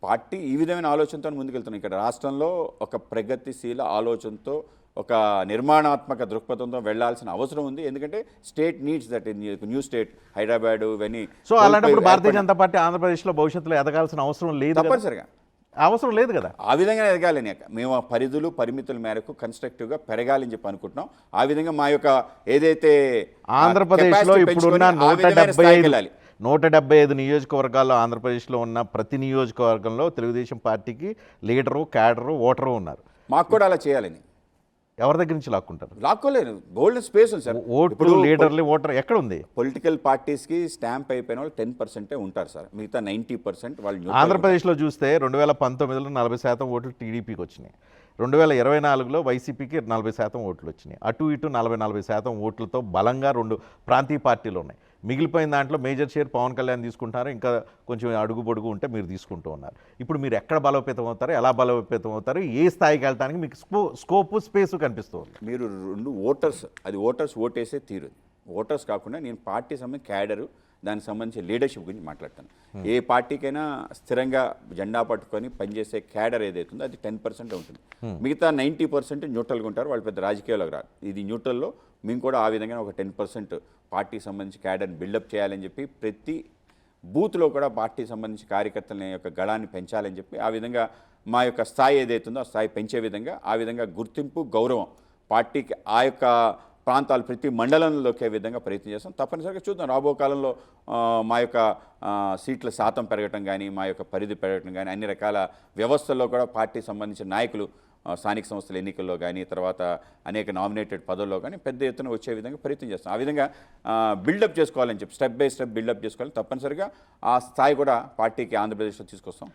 Party ఈ విధమైన ఆలోచనతో ముందుకెళ్తున్నాం. ఇక్కడ రాష్ట్రంలో ఒక ప్రగతిశీల ఆలోచనతో ఒక నిర్మాణాత్మక దృక్పథంతో వెళ్లాల్సిన అవసరం ఉంది. ఎందుకంటే state needs that new state Hyderabad ఇవన్నీ. సో అలాంటప్పుడు భారతీయ జనతా పార్టీ ఆంధ్రప్రదేశ్లో భవిష్యత్తులో ఎదగాల్సిన అవసరం లేదు, తప్పనిసరిగా అవసరం లేదు కదా. ఆ విధంగా ఎదగాలని మేము ఆ పరిధులు పరిమితుల మేరకు కన్స్ట్రక్టివ్గా పెరగాలని చెప్పి అనుకుంటున్నాం. ఆ విధంగా మా యొక్క ఏదైతే ఆంధ్రప్రదేశ్లో ఇప్పుడున్న 175 నియోజకవర్గాల్లో ఆంధ్రప్రదేశ్లో ఉన్న ప్రతి నియోజకవర్గంలో తెలుగుదేశం పార్టీకి లీడరు, క్యాడరు, ఓటరు ఉన్నారు. మాకు కూడా అలా చేయాలని. ఎవరి దగ్గర నుంచి లాక్కుంటారు? లాక్కోలేదు, గోల్డెన్ స్పేస్ ఉంది సార్. ఓట్లు, లీడర్లు, ఓటర్ ఎక్కడ ఉంది? పొలిటికల్ పార్టీస్కి స్టాంప్ అయిపోయిన వాళ్ళు 10% ఉంటారు సార్. మిగతా 90% వాళ్ళు. ఆంధ్రప్రదేశ్లో చూస్తే 2019లో 40% ఓట్లు టీడీపీకి వచ్చినాయి, 2024లో వైసీపీకి 40% ఓట్లు వచ్చినాయి. అటు ఇటు 40% ఓట్లతో బలంగా 2 ప్రాంతీయ పార్టీలు ఉన్నాయి. మిగిలిపోయిన దాంట్లో మేజర్ షేర్ పవన్ కళ్యాణ్ తీసుకుంటారు, ఇంకా కొంచెం అడుగు పొడుగు ఉంటే మీరు తీసుకుంటూ ఉన్నారు. ఇప్పుడు మీరు ఎక్కడ బలోపేతం అవుతారు, ఎలా బలోపేతం అవుతారు, ఏ స్థాయికి వెళ్ళడానికి మీకు స్కోపు, స్పేసు కనిపిస్తుంది? మీరు 2 ఓటర్స్, అది ఓటర్స్ ఓటేసే తీరు. ఓటర్స్ కాకుండా నేను పార్టీ సంబంధించి క్యాడరు, దానికి సంబంధించి లీడర్షిప్ గురించి మాట్లాడతాను. ఏ పార్టీకైనా స్థిరంగా జెండా పట్టుకొని పనిచేసే క్యాడర్ ఏదైతుందో అది 10% ఉంటుంది. మిగతా 90% న్యూట్రల్గా ఉంటారు, వాళ్ళు పెద్ద రాజకీయాలకు రారు. ఇది న్యూట్రల్లో మేము కూడా ఆ విధంగా ఒక 10% పార్టీకి సంబంధించి క్యాడర్ని బిల్డప్ చేయాలని చెప్పి ప్రతి బూత్లో కూడా పార్టీకి సంబంధించి కార్యకర్తల యొక్క గళాన్ని పెంచాలని చెప్పి ఆ విధంగా మా యొక్క స్థాయి ఏదైతుందో ఆ స్థాయి పెంచే విధంగా ఆ విధంగా గుర్తింపు, గౌరవం పార్టీకి ఆ యొక్క ప్రాంతాలు ప్రతి మండలంలోకే విధంగా ప్రయత్నం చేస్తాం. తప్పనిసరిగా చూద్దాం రాబో కాలంలో మా యొక్క సీట్ల శాతం పెరగటం కానీ, మా యొక్క పరిధి పెరగటం కానీ, అన్ని రకాల వ్యవస్థల్లో కూడా పార్టీకి సంబంధించిన నాయకులు స్థానిక సంస్థల ఎన్నికల్లో కానీ, తర్వాత అనేక నామినేటెడ్ పదవుల్లో కానీ పెద్ద ఎత్తున వచ్చే విధంగా ప్రయత్నం చేస్తాం. ఆ విధంగా బిల్డప్ చేసుకోవాలని చెప్పి స్టెప్ బై స్టెప్ బిల్డప్ చేసుకోవాలి. తప్పనిసరిగా ఆ స్థాయి కూడా పార్టీకి ఆంధ్రప్రదేశ్లో తీసుకొస్తాం.